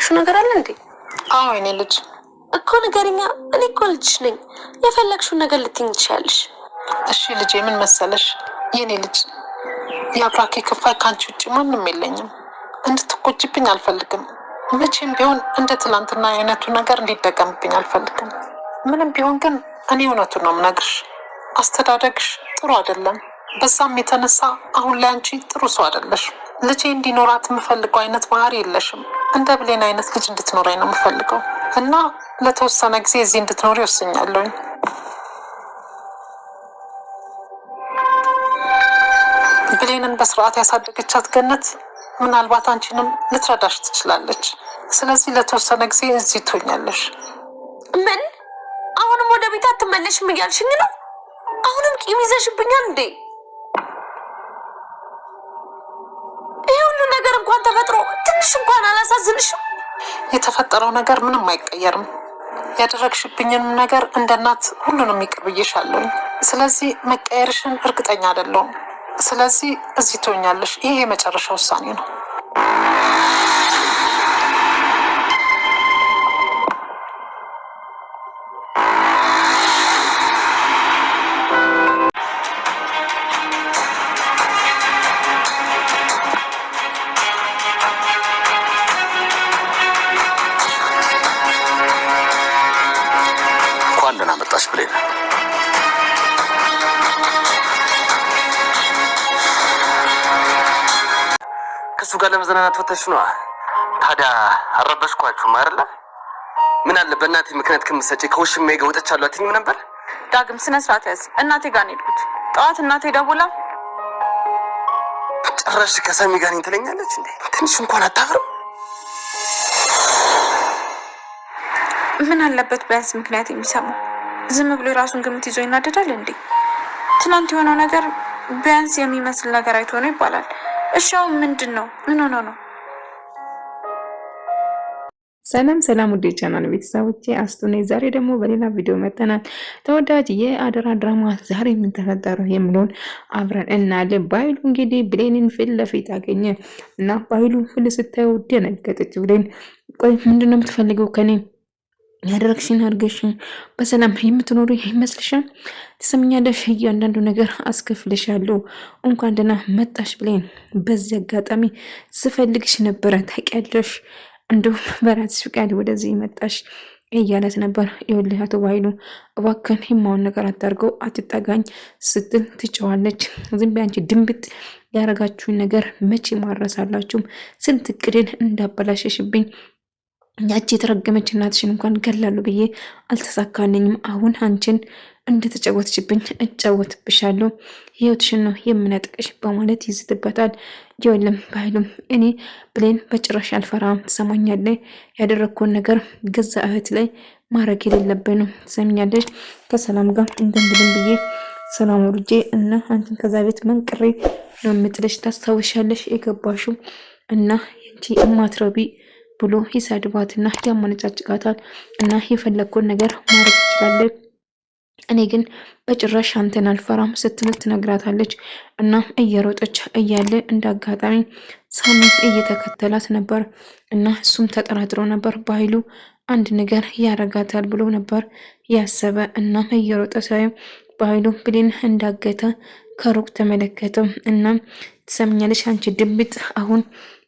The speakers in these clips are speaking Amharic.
የፈለግሽው ነገር አለ እንዴ? አዎ የኔ ልጅ እኮ ንገሪኛ። እኔ እኮ ልጅሽ ነኝ። የፈለግሽውን ነገር ልትይኝ ትችያለሽ። እሺ ልጄ፣ ምን መሰለሽ የኔ ልጅ፣ የአብራኬ ክፋይ ከአንቺ ውጭ ማንም የለኝም። እንድትቆጭብኝ አልፈልግም። መቼም ቢሆን እንደ ትላንትና አይነቱ ነገር እንዲደገምብኝ አልፈልግም። ምንም ቢሆን ግን እኔ እውነቱን ነው የምነግርሽ። አስተዳደግሽ ጥሩ አይደለም። በዛም የተነሳ አሁን ላይ አንቺ ጥሩ ሰው አይደለሽ። ልጄ እንዲኖራት የምፈልገው አይነት ባህሪ የለሽም። እንደ ብሌን አይነት ልጅ እንድትኖረኝ ነው የምፈልገው እና ለተወሰነ ጊዜ እዚህ እንድትኖሪ ወስኛለሁኝ። ብሌንን በስርዓት ያሳደገቻት ገነት ምናልባት አንቺንም ልትረዳሽ ትችላለች። ስለዚህ ለተወሰነ ጊዜ እዚህ ትሆኛለሽ። ምን? አሁንም ወደ ቤት አትመለሽም እያልሽኝ ነው? አሁንም ቂም ይዘሽብኛል እንዴ? ይህ ሁሉ ነገር እንኳን ተፈጥሮ ትንሽ እንኳን አላሳዝንሽም? የተፈጠረው ነገር ምንም አይቀየርም። ያደረግሽብኝን ነገር እንደ እናት ሁሉንም ይቅር ብዬሻለሁኝ። ስለዚህ መቀየርሽን እርግጠኛ አይደለሁም። ስለዚህ እዚህ ትሆኛለሽ። ይሄ የመጨረሻ ውሳኔ ነው። እንኳን ደህና መጣሽ ብሌን። ከሱ ጋር ለመዝናናት ወተሽ ነው? ታዲያ አረበሽኳችሁም አይደለ? ምን አለ በእናቴ ምክንያት ከምትሰጪ ከውሽሜ ጋር ወጥቻለሁ አትይኝም ነበር? ዳግም ስነ ስርዓት ያዝ። እናቴ ጋር ነው የሄድኩት። ጠዋት እናቴ ደውላ ጭራሽ ከሰሚ ጋር ነኝ ትለኛለች እንዴ? ትንሽ እንኳን አታፍርም? ምን አለበት ቢያንስ ምክንያት የሚሰማው? ዝም ብሎ የራሱን ግምት ይዞ ይናደዳል እንዴ? ትናንት የሆነው ነገር ቢያንስ የሚመስል ነገር አይቶ ነው ይባላል። እሻው ምንድን ነው? ምን ሆኖ ነው? ሰላም ሰላም፣ ውዴ ቻናል ቤተሰቦቼ አስቱ ነኝ። ዛሬ ደግሞ በሌላ ቪዲዮ መጥተናል። ተወዳጅ የአደራ ድራማ ዛሬ ምን ተፈጠረ የሚለውን አብረን እናያለን። ባይሉ እንግዲህ ብሌንን ፊት ለፊት አገኘ እና ባይሉ ፊት ስታየው ደነገጠች። ብሌን ቆይ ምንድነው የምትፈልገው ከኔ? ያደረግሽን አድርገሽ በሰላም የምትኖሩ ይመስልሻል? ትሰምኛለሽ? እያንዳንዱ ነገር አስከፍልሻለሁ። እንኳን ደህና መጣሽ ብሌን። በዚህ አጋጣሚ ስፈልግሽ ነበረ ታውቂያለሽ። እንዲሁም በራስሽ ፍቃድ ወደዚህ መጣሽ እያለት ነበር። ይኸውልህ አቶ ባይሉ እባክህን የማውን ነገር አታርገው፣ አትጠጋኝ ስትል ትጨዋለች። ዝም በይ አንቺ ድንብጥ፣ ያረጋችሁኝ ነገር መቼ ማረሳላችሁም። ስንት እቅድን እንዳበላሸሽብኝ ያቺ የተረገመች እናትሽን እንኳን ገላሉ ብዬ አልተሳካልኝም። አሁን አንቺን እንደተጫወትሽብኝ እጫወትብሻለሁ፣ ህይወትሽን ነው የምነጥቅሽ በማለት ይዝትበታል። ይኸውልህ ባይሉም እኔ ብሌን በጭራሽ አልፈራም። ትሰማኛለህ? ያደረግኩን ነገር ገዛ እህት ላይ ማድረግ የሌለብን ነው። ትሰማኛለሽ? ከሰላም ጋር እንደምንም ብዬ ሰላም ወርጄ እና አንቺን ከዛ ቤት መንቅሬ ነው የምጥለሽ። ታስታውሻለሽ? የገባሽው እና አንቺ እማትረቢ ብሎ ይሳድባትና ያመነጫጭቃታል። እና የፈለግኩን ነገር ማድረግ ትችላለህ፣ እኔ ግን በጭራሽ አንተን አልፈራም ስትል ትነግራታለች። እና እየሮጠች እያለ እንዳጋጣሚ ሳሚ እየተከተላት ነበር እና እሱም ተጠራጥሮ ነበር በኃይሉ አንድ ነገር ያረጋታል ብሎ ነበር ያሰበ። እና እየሮጠ ሳይ በኃይሉ ብሌን እንዳገተ ከሩቅ ተመለከተ። እና ትሰምኛለሽ አንቺ ድንብጥ፣ አሁን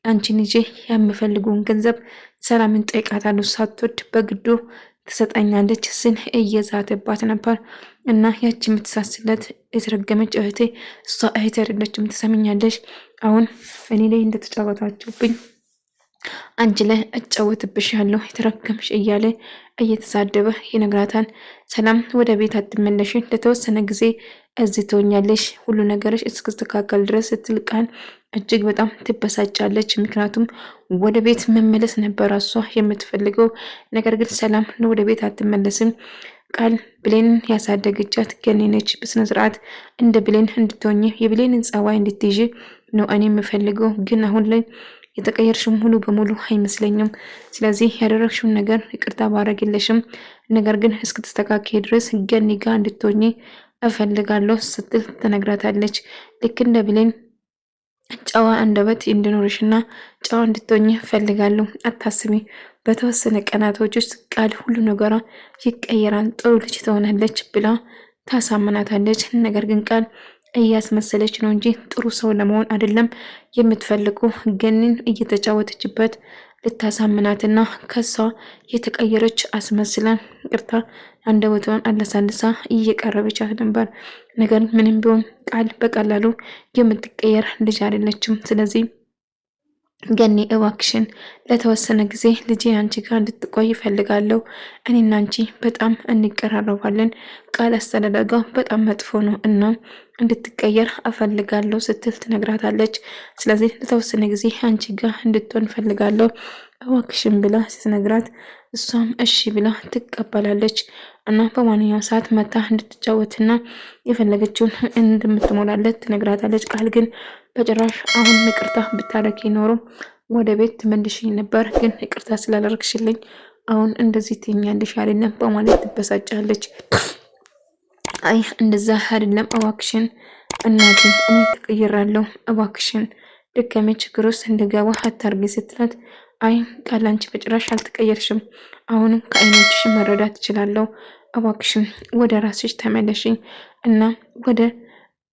አንቺን ይዤ የምፈልገውን ገንዘብ ሰላምን ጠይቃታለሁ፣ ሳትወድ በግዱ ትሰጠኛለች ስል እየዛተባት ነበር። እና ያቺ የምትሳስለት የተረገመች እህቴ እሷ እህቴ አይደለችም። ትሰምኛለሽ? አሁን እኔ ላይ እንደተጫወታችሁብኝ አንቺ ላይ እጫወትብሻለሁ የተረገምሽ እያለ እየተሳደበ ይነግራታል። ሰላም ወደ ቤት አትመለሽ፣ ለተወሰነ ጊዜ እዚህ ትሆኛለሽ፣ ሁሉ ነገርሽ እስክስተካከል ድረስ ስትል ቃል እጅግ በጣም ትበሳጫለች። ምክንያቱም ወደ ቤት መመለስ ነበር እሷ የምትፈልገው። ነገር ግን ሰላም ወደ ቤት አትመለስም። ቃል ብሌንን ያሳደገቻት ገኔ ነች። በስነ ስርዓት እንደ ብሌን እንድትሆኝ የብሌንን ጸባይ እንድትይዥ ነው እኔ የምፈልገው። ግን አሁን ላይ የተቀየርሽው ሙሉ በሙሉ አይመስለኝም። ስለዚህ ያደረግሽውን ነገር ይቅርታ ባረግልሽም፣ ነገር ግን እስክትስተካከይ ድረስ ገኒ ጋር እንድትሆኝ እፈልጋለሁ ስትል ትነግራታለች። ልክ እንደ ብሌን ጨዋ አንደበት እንድኖርሽና ጨዋ እንድትሆኝ ፈልጋለሁ። አታስቢ፣ በተወሰነ ቀናቶች ውስጥ ቃል ሁሉ ነገሯ ይቀየራል፣ ጥሩ ልጅ ትሆናለች ብላ ታሳምናታለች። ነገር ግን ቃል እያስመሰለች ነው እንጂ ጥሩ ሰው ለመሆን አይደለም የምትፈልጉ። ገኒን እየተጫወተችበት ልታሳምናትና ከሷ የተቀየረች አስመስላ ይቅርታ አንደበቷን አለሳልሳ እየቀረበቻት ነበር። ነገር ምንም ቢሆን ቃል በቀላሉ የምትቀየር ልጅ አይደለችም። ስለዚህ ገኒ እባክሽን ለተወሰነ ጊዜ ልጄ አንቺ ጋር እንድትቆይ ይፈልጋለሁ። እኔና አንቺ በጣም እንቀራረባለን። ቃል አስተዳደጋ በጣም መጥፎ ነው እና እንድትቀየር እፈልጋለሁ ስትል ትነግራታለች። ስለዚህ ለተወሰነ ጊዜ አንቺ ጋር እንድትሆን እፈልጋለሁ እባክሽን ብላ ስትነግራት እሷም እሺ ብላ ትቀበላለች እና በማንኛውም ሰዓት መታ እንድትጫወትና የፈለገችውን እንደምትሞላለት ትነግራታለች። ቃል ግን በጭራሽ አሁን ይቅርታ ብታረጊ ኖሮ ወደ ቤት ትመልሽኝ ነበር፣ ግን ይቅርታ ስላላረግሽልኝ አሁን እንደዚህ ትኛለሽ አይደለም በማለት ትበሳጫለች። አይ እንደዛ አይደለም እባክሽን እናቴ እኔ ተቀይራለሁ፣ እባክሽን ድጋሜ ችግር ውስጥ እንድገባ አታርጊ ስትላት አይ ቃል አንቺ በጭራሽ አልተቀየርሽም፣ አሁንም ከአይኖችሽ መረዳት እችላለሁ፣ እባክሽን ወደ ራስሽ ተመለሽኝ እና ወደ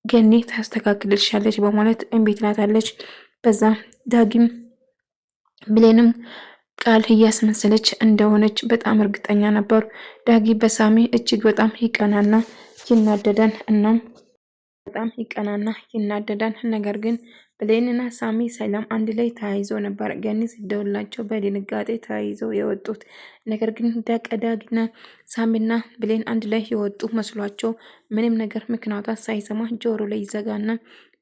ገኒ ታስተካክልልሻለች በማለት እምቢ ትላታለች። በዛ ዳጊም ብሌንም ቃል እያስመሰለች እንደሆነች በጣም እርግጠኛ ነበር። ዳጊ በሳሚ እጅግ በጣም ይቀናና ይናደዳል። እናም በጣም ይናደዳል። ነገር ግን ብሌንና ሳሚ ሰላም አንድ ላይ ተያይዘው ነበር ገኒ ሲደውላቸው በድንጋጤ ተያይዘው የወጡት። ነገር ግን ዳጊና ሳሚና ብሌን አንድ ላይ የወጡ መስሏቸው ምንም ነገር ምክንያቷ ሳይሰማ ጆሮ ላይ ይዘጋና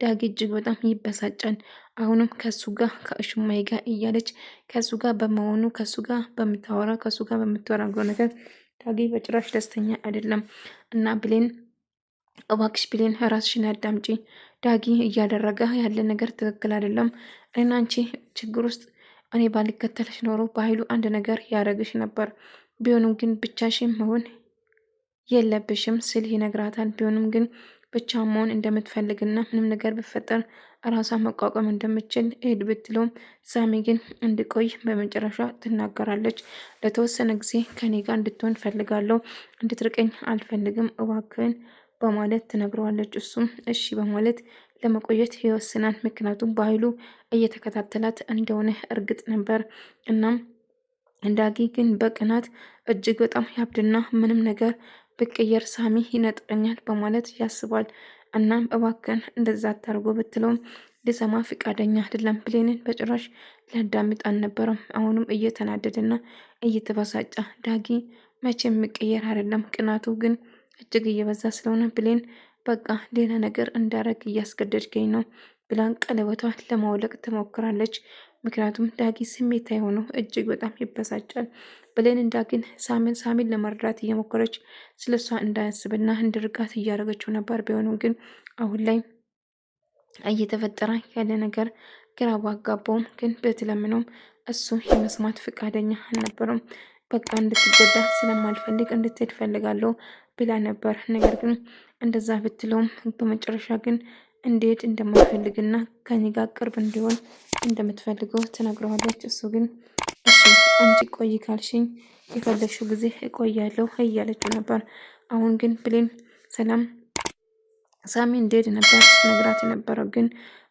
ዳጊ እጅግ በጣም ይበሳጫል። አሁንም ከሱ ጋር ከእሹማይ ጋር እያለች ከሱ ጋር በመሆኑ ከሱ ጋር በምታወራ ከሱ ጋር በምትወራገው ነገር ዳጊ በጭራሽ ደስተኛ አይደለም እና ብሌን እባክሽ ብሌን ራስሽን አዳምጪ። ዳጊ እያደረገ ያለ ነገር ትክክል አይደለም። እኔና አንቺ ችግር ውስጥ እኔ ባልከተልሽ ኖሮ በኃይሉ አንድ ነገር ያደረግሽ ነበር። ቢሆንም ግን ብቻሽን መሆን የለብሽም ስል ይነግራታል። ቢሆንም ግን ብቻ መሆን እንደምትፈልግና ምንም ነገር ቢፈጠር ራሷ መቋቋም እንደምትችል ሄድ ብትለውም ሳሚ ግን እንድቆይ በመጨረሻ ትናገራለች። ለተወሰነ ጊዜ ከኔ ጋር እንድትሆን ፈልጋለሁ፣ እንድትርቀኝ አልፈልግም እባክህን በማለት ትነግረዋለች። እሱም እሺ በማለት ለመቆየት ይወስናል። ምክንያቱም በኃይሉ እየተከታተላት እንደሆነ እርግጥ ነበር። እናም ዳጊ ግን በቅናት እጅግ በጣም ያብድና ምንም ነገር ብቀየር ሳሚ ይነጥቀኛል በማለት ያስባል። እናም እባክን እንደዛ አታርጎ ብትለውም ሊሰማ ፍቃደኛ አይደለም። ብሌንን በጭራሽ ሊያዳምጥ አልነበረም። አሁንም እየተናደደና እየተበሳጫ ዳጊ መቼም የሚቀየር አይደለም፣ ቅናቱ ግን እጅግ እየበዛ ስለሆነ ብሌን በቃ ሌላ ነገር እንዳረግ እያስገደድገኝ ነው ብላን ቀለበቷን ለማውለቅ ትሞክራለች። ምክንያቱም ዳጊ ስሜታ የሆነው እጅግ በጣም ይበሳጫል። ብሌን ዳጊን ሳሚን ለመርዳት እየሞከረች ስለሷ እንዳያስብና እንድርቃት እያደረገችው ነበር። ቢሆንም ግን አሁን ላይ እየተፈጠረ ያለ ነገር ግራ ባጋባውም ግን ብትለምነውም እሱ የመስማት ፈቃደኛ አልነበረም። በቃ እንድትጎዳ ስለማልፈልግ እንድትሄድ ፈልጋለሁ ብላ ነበር። ነገር ግን እንደዛ ብትለውም በመጨረሻ ግን እንዴት እንደማይፈልግና ከኔ ጋር ቅርብ እንዲሆን እንደምትፈልገው ትነግረዋለች። እሱ ግን እሺ አንቺ ቆይ ካልሽኝ የፈለግሽው ጊዜ እቆያለሁ እያለችው ነበር። አሁን ግን ብሌን ሰላም ሳሚ እንዴት ነበር ስትነግራት የነበረው ግን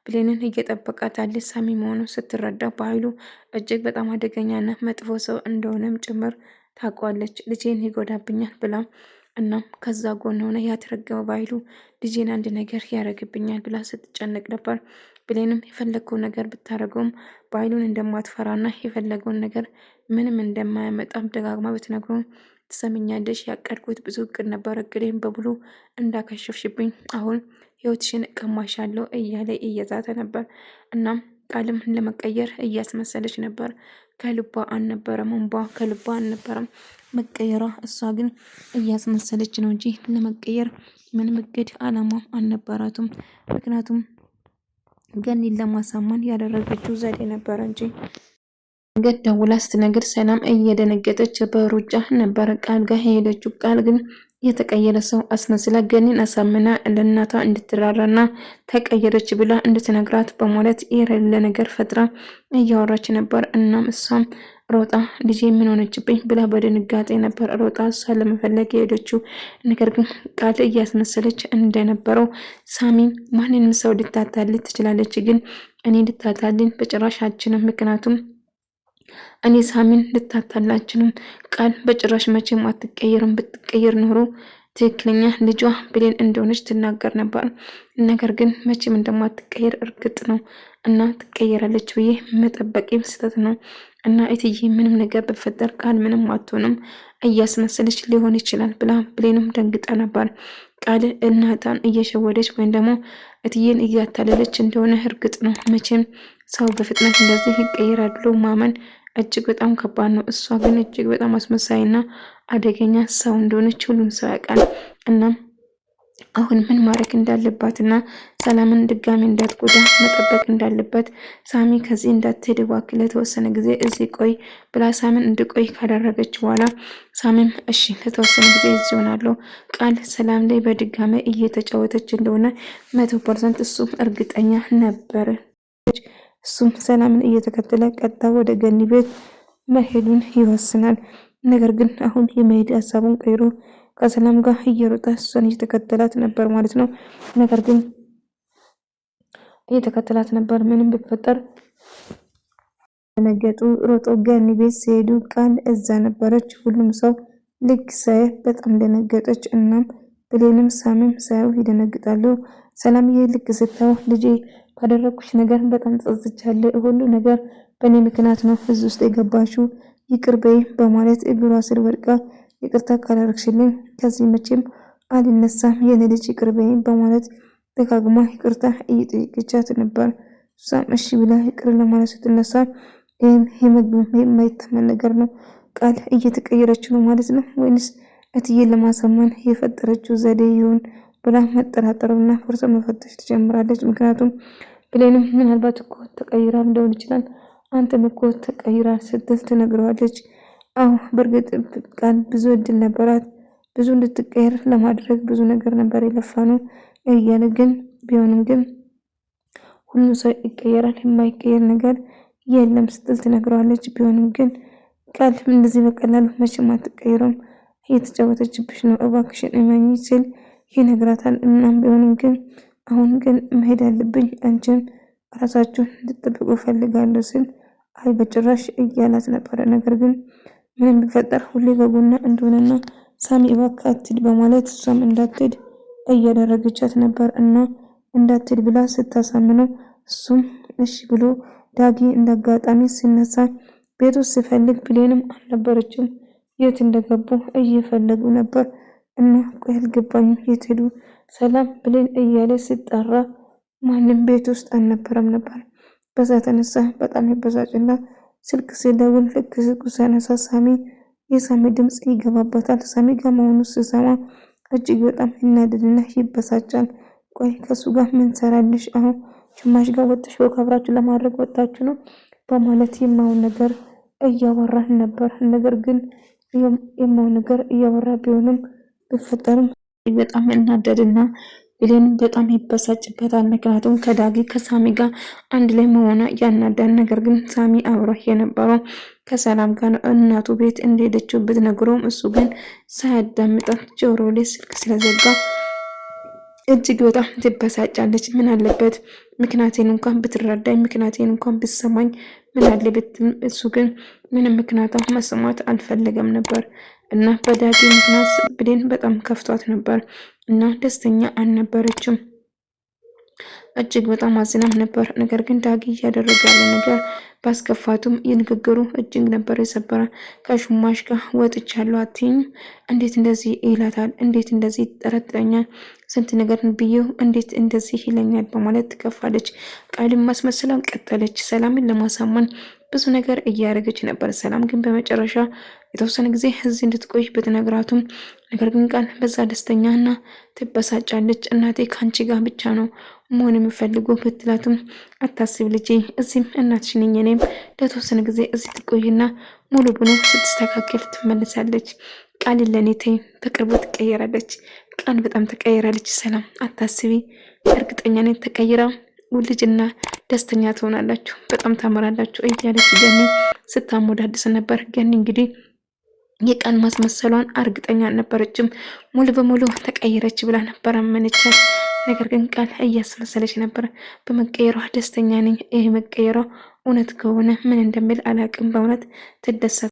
ብሌንን እየጠበቃታለች። ሳሚ መሆኑ ስትረዳ በኃይሉ እጅግ በጣም አደገኛና መጥፎ ሰው እንደሆነም ጭምር ታውቋለች። ልጄን ይጎዳብኛል ብላ እናም ከዛ ጎን ሆነ ያተረገመው በኃይሉ ልጄን አንድ ነገር ያደርግብኛል ብላ ስትጨነቅ ነበር። ብሌንም የፈለገውን ነገር ብታደርገውም በኃይሉን እንደማትፈራና የፈለገውን ነገር ምንም እንደማያመጣም ደጋግማ ብትነግረውም ትሰምኛለሽ፣ ያቀድኩት ብዙ እቅድ ነበር፣ እቅዴን በሙሉ እንዳከሸፍሽብኝ አሁን ህይወትሽን እቀማሻለሁ እያለ እየዛተ ነበር። እናም ቃልም ለመቀየር እያስመሰለች ነበር። ከልቧ አልነበረም፣ እንባ ከልቧ አልነበረም መቀየሯ። እሷ ግን እያስመሰለች ነው እንጂ ለመቀየር ምንም እቅድ አላማም አልነበራቱም። ምክንያቱም ገኒን ለማሳመን ያደረገችው ዘዴ ነበረ እንጂ ገድ ደውላ ስትነግር ሰላም እየደነገጠች በሩጫ ነበረ ቃል ጋር ሄደችው። ቃል ግን የተቀየረ ሰው አስመስላ ገኒን አሳምና ለእናቷ እንድትራራና ተቀየረች ብላ እንድትነግራት በማለት የሌለ ነገር ፈጥራ እያወራች ነበር። እናም እሷም ሮጣ ልጄ ምን ሆነችብኝ ብላ በድንጋጤ ነበር ሮጣ እሷን ለመፈለግ የሄደችው። ነገር ግን ቃል እያስመሰለች እንደነበረው ሳሚ ማንንም ሰው ልታታልል ትችላለች፣ ግን እኔ ልታታልል በጭራሽ አልችልም። ምክንያቱም እኔ ሳሚን ልታታላችንም ቃል በጭራሽ መቼም አትቀየርም። ብትቀየር ኖሮ ትክክለኛ ልጇ ብሌን እንደሆነች ትናገር ነበር። ነገር ግን መቼም እንደማትቀየር እርግጥ ነው እና ትቀየራለች ብዬ መጠበቅም ስህተት ነው እና እትዬ ምንም ነገር በፈጠር ቃል ምንም አትሆንም እያስመሰለች ሊሆን ይችላል ብላ ብሌንም ደንግጣ ነበር። ቃል እናቷን እየሸወደች ወይም ደግሞ እትዬን እያታለለች እንደሆነ እርግጥ ነው። መቼም ሰው በፍጥነት እንደዚህ ይቀየራል ብሎ ማመን እጅግ በጣም ከባድ ነው። እሷ ግን እጅግ በጣም አስመሳይና አደገኛ ሰው እንደሆነች ሁሉም ሰው ያውቃል። እናም አሁን ምን ማድረግ እንዳለባትና ሰላምን ድጋሚ እንዳትጎዳ መጠበቅ እንዳለበት ሳሚ ከዚህ እንዳትሄድ እባክህ ለተወሰነ ጊዜ እዚህ ቆይ ብላ ሳሚን እንድቆይ ካደረገች በኋላ ሳሚም እሺ ለተወሰነ ጊዜ እዚህ ሆናለሁ። ቃል ሰላም ላይ በድጋሚ እየተጫወተች እንደሆነ 100% እሱም እርግጠኛ ነበር። እሱም ሰላምን እየተከተለ ቀጥታ ወደ ገኒ ቤት መሄዱን ይወስናል። ነገር ግን አሁን የመሄድ ሀሳቡን ቀይሮ ከሰላም ጋር እየሮጠ እሷን እየተከተላት ነበር ማለት ነው። ነገር ግን እየተከተላት ነበር። ምንም ቢፈጠር ነገጡ ሮጦ ገኒ ቤት ሲሄዱ ቃል እዛ ነበረች። ሁሉም ሰው ልክ ሳይ በጣም ደነገጠች። እናም ብሌንም ሳሚም ሳይው ይደነግጣሉ። ሰላምዬ ልክ ስታው ልጄ ካደረኩሽ ነገር በጣም ጸጽቻለሁ። ሁሉ ነገር በእኔ ምክንያት ነው እዚህ ውስጥ የገባሽው፣ ይቅር በይ በማለት እግሯ ስር ወድቃ ይቅርታ ካላረግሽልኝ ከዚህ መቼም አልነሳም፣ የኔ ልጅ ይቅር በይ በማለት ደጋግማ ይቅርታ እየጠየቀቻት ነበር። እሷም እሺ ብላ ይቅር ለማለት ስትነሳ ይህም የማይታመን ነገር ነው። ቃል እየተቀየረች ነው ማለት ነው ወይንስ እትዬን ለማሳመን የፈጠረችው ዘዴ ይሆን ብላ መጠራጠርና ፍርሶ መፈተሽ ትጀምራለች። ምክንያቱም ብሌንም ምናልባት እኮ ተቀይራ እንደሆነ ይችላል፣ አንተም እኮ ተቀይራ ስትል ትነግረዋለች። አዎ በእርግጥ ቃል ብዙ እድል ነበራት፣ ብዙ እንድትቀየር ለማድረግ ብዙ ነገር ነበር የለፋነው እያለ ግን ቢሆንም ግን ሁሉም ሰው ይቀየራል፣ የማይቀየር ነገር የለም ስትል ትነግረዋለች። ቢሆንም ግን ቃል እንደዚህ በቀላሉ መቼም አትቀይረም፣ እየተጫወተችብሽ ነው፣ እባክሽን እመኚ ሲል ይነግራታል። እናም ቢሆንም ግን አሁን ግን መሄድ አለብኝ፣ አንቺም ራሳችሁን እንድትጠብቁ ፈልጋለሁ ሲል አይ በጭራሽ እያላት ነበረ። ነገር ግን ምንም ቢፈጠር ሁሌ በጎና እንደሆነና ሳሚ እባክህ አትሂድ በማለት እሷም እንዳትሄድ እያደረገቻት ነበር። እና እንዳትሄድ ብላ ስታሳምነው እሱም እሺ ብሎ ዳጊ እንዳጋጣሚ ሲነሳ ቤት ውስጥ ሲፈልግ ብሌንም አልነበረችም። የት እንደገቡ እየፈለጉ ነበር። እና ቆይ አልገባኝም የት ሄዱ ሰላም ብሌን እያለ ሲጣራ ማንም ቤት ውስጥ አልነበረም ነበር። በዛ ተነሳ በጣም ይበሳጭና ስልክ ሲደውል ልክ ስልኩ ሲያነሳ የሳሚ ድምፅ ይገባበታል። ሳሚ ጋር መሆኑ ሲሰማ እጅግ በጣም ይናደድና ይበሳጫል። ቆይ ከሱ ጋር ምን ሰራልሽ? አሁን ጭማሽ ጋር ወጥሽ ወካብራችሁ ለማድረግ ወጣችሁ ነው በማለት የማውን ነገር እያወራ ነበር። ነገር ግን የማውን ነገር እያወራ ቢሆንም ቢፈጠርም በጣም እናደድና ብሌን በጣም ይበሳጭበታል። ምክንያቱም ከዳጊ ከሳሚ ጋር አንድ ላይ መሆኗ ያናዳል። ነገር ግን ሳሚ አብሮ የነበረው ከሰላም ጋር እናቱ ቤት እንደሄደችው ብትነግረውም እሱ ግን ሳያዳምጣት ጆሮ ላይ ስልክ ስለዘጋ እጅግ በጣም ትበሳጫለች። ምን አለበት ምክንያቴን እንኳን ብትረዳኝ፣ ምክንያቴን እንኳን ብትሰማኝ ምን አለ ብትል፣ እሱ ግን ምንም ምክንያት መስማት አልፈለገም ነበር እና በዳጊ ምክንያት ብሌን በጣም ከፍቷት ነበር እና ደስተኛ አልነበረችም። እጅግ በጣም አዝናም ነበር። ነገር ግን ዳጊ እያደረገ ያለ ነገር ባስከፋቱም የንግግሩ እጅግ ነበር የሰበረ። ከሹማሽ ጋር ወጥቻለሁ አትይኝም? እንዴት እንደዚህ ይላታል? እንዴት እንደዚህ ይጠረጥረኛል? ስንት ነገር ብዬው እንዴት እንደዚህ ይለኛል? በማለት ትከፋለች። ቃልም ማስመሰሏን ቀጠለች። ሰላምን ለማሳመን ብዙ ነገር እያደረገች ነበር። ሰላም ግን በመጨረሻ የተወሰነ ጊዜ እዚህ እንድትቆይ ብትነግራቱም ነገር ግን ቃል በዛ ደስተኛና ትበሳጫለች። እናቴ ከአንቺ ጋር ብቻ ነው መሆን የምፈልገው ብትላትም አታስብ ልጄ፣ እዚህም እናትሽ ነኝ፣ እኔም ለተወሰነ ጊዜ እዚህ ትቆይና ሙሉ ብሎ ስትስተካከል ትመለሳለች። ቃል ለኔ ተይ፣ በቅርቡ ትቀየራለች። ቃል በጣም ተቀየራለች። ሰላም አታስቢ፣ እርግጠኛ ነኝ ተቀይራ ልጅና ደስተኛ ትሆናላችሁ፣ በጣም ታምራላችሁ እያለች ገኒ ስታሞዳድስ ነበር። ገኒ እንግዲህ የቃል ማስመሰሏን እርግጠኛ አልነበረችም። ሙሉ በሙሉ ተቀየረች ብላ ነበር አመነቻት። ነገር ግን ቃል እያስመሰለች ነበር። በመቀየሯ ደስተኛ ነኝ። ይሄ መቀየሯ እውነት ከሆነ ምን እንደሚል አላቅም። በእውነት ትደሰት